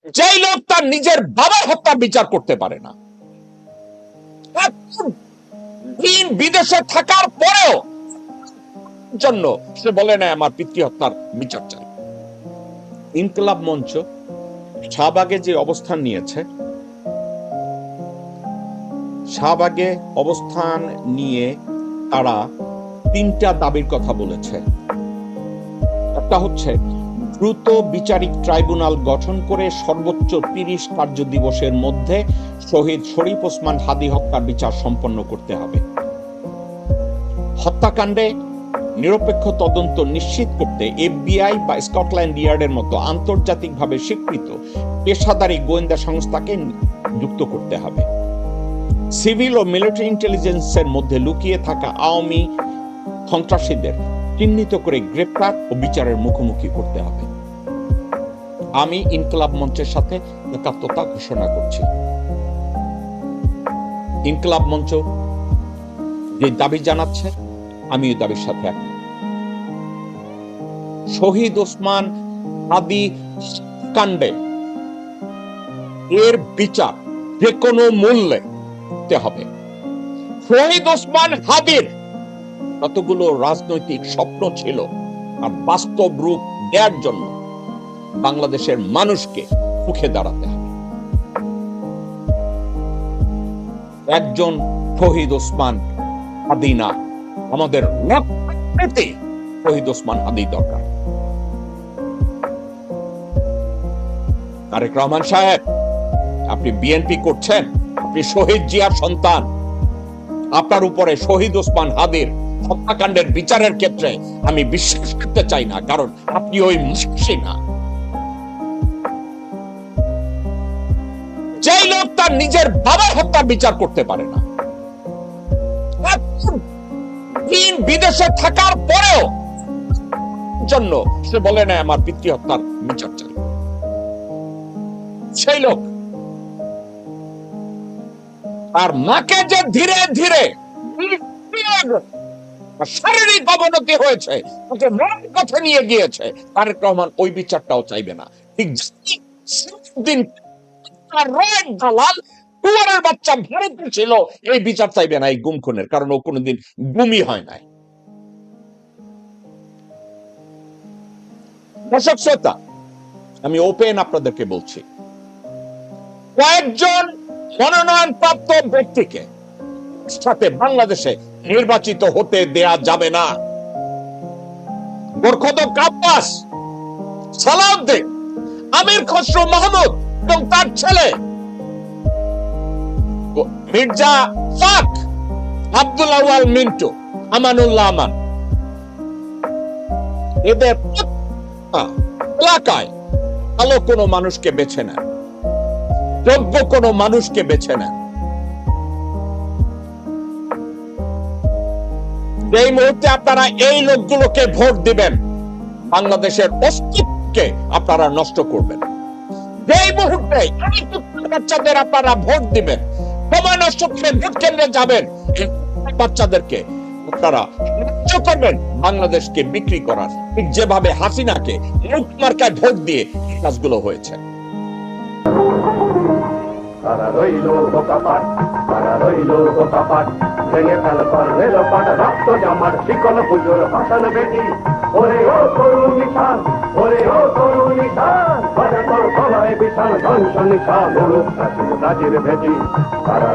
যেই লোক তার নিজের বাবার হত্যার বিচার করতে পারে না, দিন বিদেশে থাকার পরেও জন্য সে বলে না আমার পিতৃ হত্যার বিচার চাই। ইনকিলাব মঞ্চ শাহবাগে যে অবস্থান নিয়েছে, শাহবাগে অবস্থান নিয়ে তারা তিনটা দাবির কথা বলেছে। একটা হচ্ছে দ্রুত বিচারিক ট্রাইব্যুনাল গঠন করে সর্বোচ্চ ৩০ কার্য দিবসের মধ্যে শহীদ শরীফ ওসমান হাদী হত্যার বিচার সম্পন্ন করতে হবে। হত্যাকাণ্ডে নিরপেক্ষ তদন্ত নিশ্চিত করতে এফবিআই বা স্কটল্যান্ড ইয়ার্ডের মতো আন্তর্জাতিকভাবে স্বীকৃত পেশাদারী গোয়েন্দা সংস্থাকে যুক্ত করতে হবে। সিভিল ও মিলিটারি ইন্টেলিজেন্সের মধ্যে লুকিয়ে থাকা আওয়ামী সন্ত্রাসীদের চিহ্নিত করে গ্রেপ্তার ও বিচারের মুখোমুখি করতে হবে। আমি ইনকিলাব মঞ্চের সাথে একাত্মতা ঘোষণা করছি। ইনকিলাব মঞ্চ যে দাবি জানাচ্ছে, আমি এই দাবির সাথে একমত। শহীদ ওসমান হাদী কাণ্ডে এর বিচার যে কোনো মূল্যে করতে হবে। শহীদ ওসমান হাদীর কতগুলো রাজনৈতিক স্বপ্ন ছিল, আর বাস্তব রূপ দেওয়ার জন্য বাংলাদেশের মানুষকে মুখে দাঁড়াতে হবে। একজন শহীদ ওসমান হাদী না, আমাদের শহীদ ওসমান হাদী দরকার। তারেক রহমান সাহেব, আপনি বিএনপি করছেন, আপনি শহীদ জিয়ার সন্তান, আপনার উপরে শহীদ ওসমান হাদীর হত্যাকাণ্ডের বিচারের ক্ষেত্রে আমি বিশ্বাস করতে চাই না, কারণ আপনি ওই মুশকিল না। যেই লোক তার নিজের বাবার হত্যার বিচার করতে পারে না, দিন বিদেশে থাকার পরেও জন্য সে বলে না আমার পিতৃ হত্যার বিচার চাই। সেই লোক আর মাকে যে ধীরে ধীরে শারীরিক অবনতি হয়েছে, তাকে মনের কাছে নিয়ে গিয়েছে, তারেক রহমান ওই বিচারটাও চাইবে না। ঠিক দিন দালাল কুয়ারের বাচ্চা ভারতে ছিল, এই বিচার চাইবে না এই গুম খুনের, কারণ ও কোনোদিন গুমই হয় নাই। দর্শক শ্রোতা, আমি ওপেন আপনাদেরকে বলছি, কয়েকজন মনোনয়ন প্রাপ্ত ব্যক্তিকে সাথে বাংলাদেশে নির্বাচিত হতে দেয়া যাবে না। গোরখদক আব্বাস, সালাউদ্দিন, আমির খসরু মাহমুদ এবং তার ছেলে মির্জা ফাক, আব্দুল আউয়াল মিন্টু, আমানুল্লাহ আমান, এদের এলাকায় ভালো কোনো মানুষকে বেছে নেন, যোগ্য কোনো মানুষকে বেছে নেন। এই মুহূর্তে আপনারা এই লোকগুলোকে ভোট দিবেন, বাংলাদেশের অস্তিত্বকে আপনারা নষ্ট করবেন। এই মুহূর্তে বাচ্চাদের আপনারা ভোট দিবেন, সময় নষ্ট করে ভোট কেন্দ্রে যাবেন, বাচ্চাদেরকে আপনারা সাহায্য করবেন বাংলাদেশকে বিক্রি করার, ঠিক যেভাবে হাসিনাকে মুখ মার্কায় ভোট দিয়ে কাজগুলো হয়েছে। তারা রইল বোকাপাট, তারা রইল বোকাপাট, ভেঙে ফেল করলে লোপাট, রক্ত জামার শিকল পুজোর ভাষণ বেটি। ওরে ও তরু নিশান, ওরে ও তরু নিশান, তোর গলায় বিশাল ধ্বংস নিশান, রাজের ভেটি। তারা